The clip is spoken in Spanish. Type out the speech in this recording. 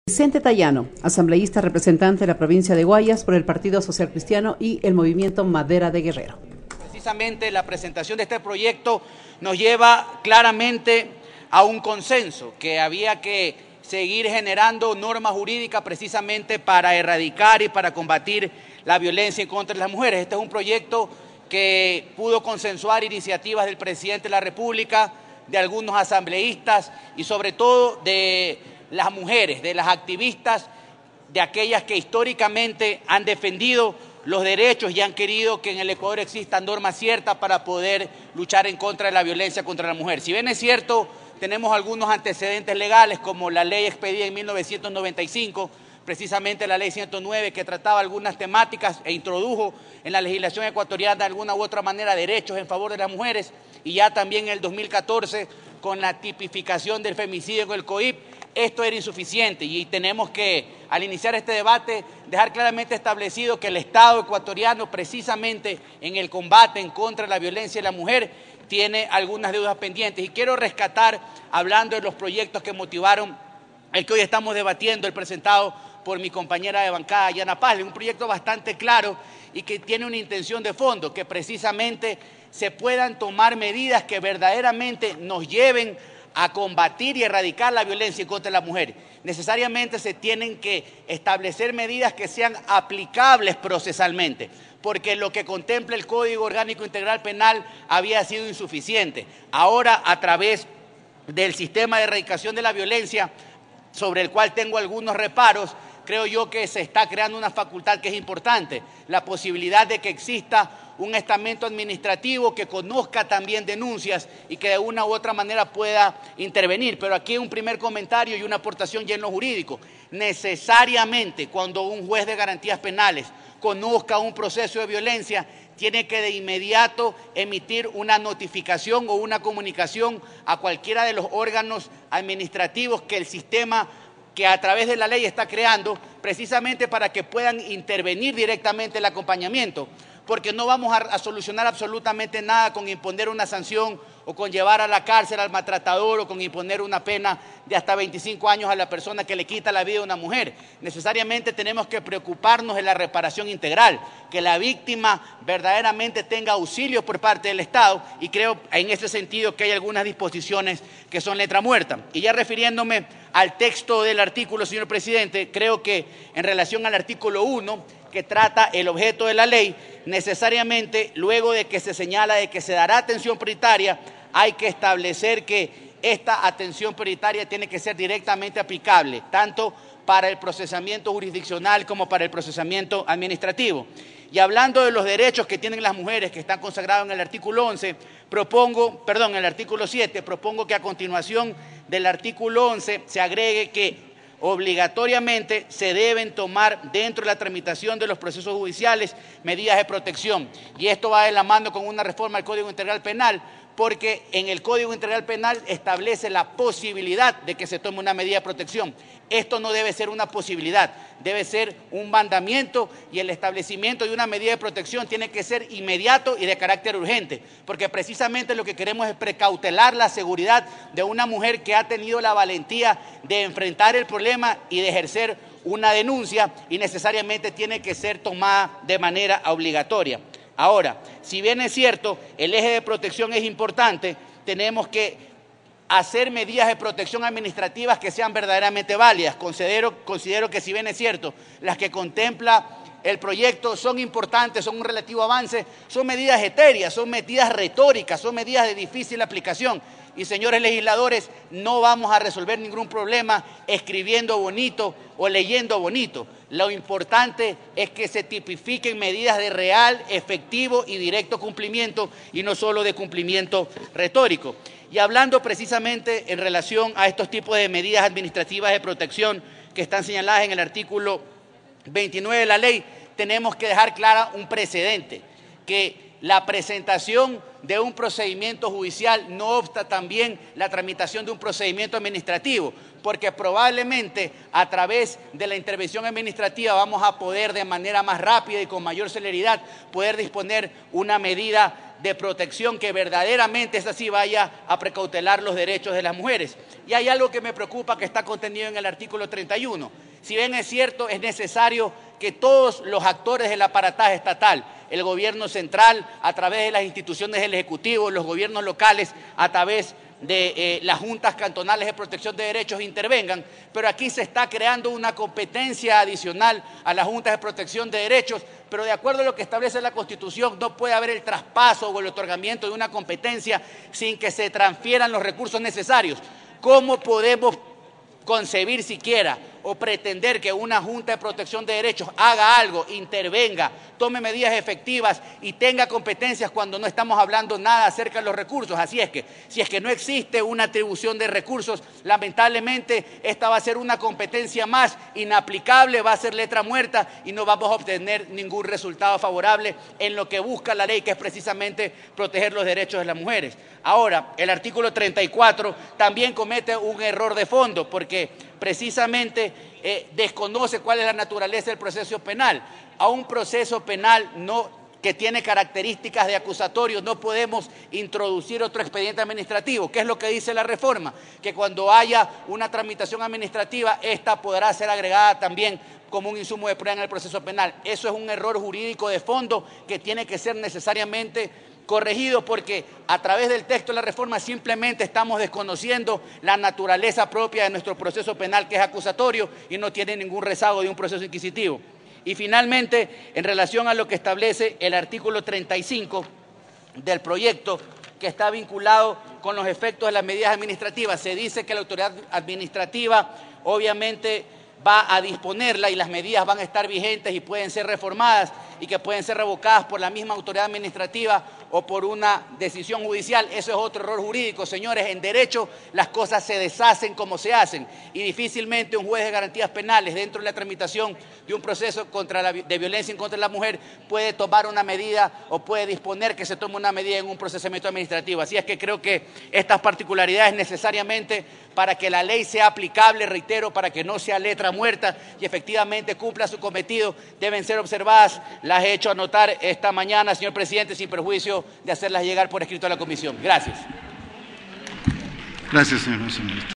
Vicente Tallano, asambleísta representante de la provincia de Guayas por el Partido Social Cristiano y el Movimiento Madera de Guerrero. Precisamente la presentación de este proyecto nos lleva claramente a un consenso, que había que seguir generando normas jurídicas precisamente para erradicar y para combatir la violencia en contra de las mujeres. Este es un proyecto que pudo consensuar iniciativas del presidente de la República, de algunos asambleístas y sobre todo de las mujeres, de las activistas, de aquellas que históricamente han defendido los derechos y han querido que en el Ecuador existan normas ciertas para poder luchar en contra de la violencia contra la mujer. Si bien es cierto, tenemos algunos antecedentes legales como la ley expedida en 1995, precisamente la ley 109 que trataba algunas temáticas e introdujo en la legislación ecuatoriana de alguna u otra manera derechos en favor de las mujeres, y ya también en el 2014 con la tipificación del femicidio en el COIP. Esto era insuficiente y tenemos que, al iniciar este debate, dejar claramente establecido que el Estado ecuatoriano, precisamente en el combate en contra de la violencia de la mujer, tiene algunas deudas pendientes. Y quiero rescatar, hablando de los proyectos que motivaron el que hoy estamos debatiendo, el presentado por mi compañera de bancada, Yana Paz, un proyecto bastante claro y que tiene una intención de fondo, que precisamente se puedan tomar medidas que verdaderamente nos lleven a combatir y erradicar la violencia en contra de la mujer. Necesariamente se tienen que establecer medidas que sean aplicables procesalmente, porque lo que contempla el Código Orgánico Integral Penal había sido insuficiente. Ahora, a través del sistema de erradicación de la violencia, sobre el cual tengo algunos reparos, creo yo que se está creando una facultad que es importante, la posibilidad de que exista un estamento administrativo que conozca también denuncias y que de una u otra manera pueda intervenir. Pero aquí un primer comentario y una aportación ya en lo jurídico. Necesariamente, cuando un juez de garantías penales conozca un proceso de violencia, tiene que de inmediato emitir una notificación o una comunicación a cualquiera de los órganos administrativos que el sistema que a través de la ley está creando, precisamente para que puedan intervenir directamente el acompañamiento, porque no vamos a solucionar absolutamente nada con imponer una sanción o con llevar a la cárcel al maltratador o con imponer una pena de hasta 25 años a la persona que le quita la vida a una mujer. Necesariamente tenemos que preocuparnos de la reparación integral, que la víctima verdaderamente tenga auxilio por parte del Estado, y creo en ese sentido que hay algunas disposiciones que son letra muerta. Y ya refiriéndome al texto del artículo, señor presidente, creo que en relación al artículo 1, que trata el objeto de la ley, necesariamente luego de que se señala de que se dará atención prioritaria, hay que establecer que esta atención prioritaria tiene que ser directamente aplicable, tanto para el procesamiento jurisdiccional como para el procesamiento administrativo. Y hablando de los derechos que tienen las mujeres, que están consagrados en el artículo 11, en el artículo 7, propongo que a continuación del artículo 11 se agregue que obligatoriamente se deben tomar dentro de la tramitación de los procesos judiciales medidas de protección. Y esto va de la mano con una reforma al Código Integral Penal, porque en el Código Integral Penal establece la posibilidad de que se tome una medida de protección. Esto no debe ser una posibilidad, debe ser un mandamiento, y el establecimiento de una medida de protección tiene que ser inmediato y de carácter urgente, porque precisamente lo que queremos es precautelar la seguridad de una mujer que ha tenido la valentía de enfrentar el problema y de ejercer una denuncia, y necesariamente tiene que ser tomada de manera obligatoria. Ahora, si bien es cierto, el eje de protección es importante, tenemos que hacer medidas de protección administrativas que sean verdaderamente válidas. Considero que si bien es cierto, las que contempla el proyecto son importantes, son un relativo avance, son medidas etéreas, son medidas retóricas, son medidas de difícil aplicación. Y señores legisladores, no vamos a resolver ningún problema escribiendo bonito o leyendo bonito. Lo importante es que se tipifiquen medidas de real, efectivo y directo cumplimiento, y no solo de cumplimiento retórico. Y hablando precisamente en relación a estos tipos de medidas administrativas de protección que están señaladas en el artículo 29 de la ley, tenemos que dejar clara un precedente, que la presentación de un procedimiento judicial no obsta también la tramitación de un procedimiento administrativo, porque probablemente a través de la intervención administrativa vamos a poder de manera más rápida y con mayor celeridad poder disponer una medida de protección que verdaderamente esa sí vaya a precautelar los derechos de las mujeres. Y hay algo que me preocupa que está contenido en el artículo 31. Si bien es cierto, es necesario que todos los actores del aparataje estatal, el gobierno central, a través de las instituciones del Ejecutivo, los gobiernos locales, a través de las juntas cantonales de protección de derechos intervengan, pero aquí se está creando una competencia adicional a las juntas de protección de derechos, pero de acuerdo a lo que establece la Constitución no puede haber el traspaso o el otorgamiento de una competencia sin que se transfieran los recursos necesarios. ¿Cómo podemos concebir siquiera o pretender que una Junta de Protección de Derechos haga algo, intervenga, tome medidas efectivas y tenga competencias cuando no estamos hablando nada acerca de los recursos? Así es que, si es que no existe una atribución de recursos, lamentablemente esta va a ser una competencia más inaplicable, va a ser letra muerta y no vamos a obtener ningún resultado favorable en lo que busca la ley, que es precisamente proteger los derechos de las mujeres. Ahora, el artículo 34 también comete un error de fondo, porque precisamente desconoce cuál es la naturaleza del proceso penal. A un proceso penal que tiene características de acusatorio no podemos introducir otro expediente administrativo. ¿Qué es lo que dice la reforma? Que cuando haya una tramitación administrativa, esta podrá ser agregada también como un insumo de prueba en el proceso penal. Eso es un error jurídico de fondo que tiene que ser necesariamente corregido, porque a través del texto de la reforma simplemente estamos desconociendo la naturaleza propia de nuestro proceso penal, que es acusatorio y no tiene ningún rezago de un proceso inquisitivo. Y finalmente, en relación a lo que establece el artículo 35 del proyecto, que está vinculado con los efectos de las medidas administrativas, se dice que la autoridad administrativa obviamente va a disponerla y las medidas van a estar vigentes y pueden ser reformadas y que pueden ser revocadas por la misma autoridad administrativa o por una decisión judicial. Eso es otro error jurídico, señores. En derecho las cosas se deshacen como se hacen y difícilmente un juez de garantías penales dentro de la tramitación de un proceso de violencia en contra de la mujer puede tomar una medida o puede disponer que se tome una medida en un procesamiento administrativo. Así es que creo que estas particularidades necesariamente, para que la ley sea aplicable, reitero, para que no sea letra muerta y efectivamente cumpla su cometido, deben ser observadas. Las he hecho anotar esta mañana, señor presidente, sin perjuicio de hacerlas llegar por escrito a la comisión. Gracias. Gracias, señor viceministro.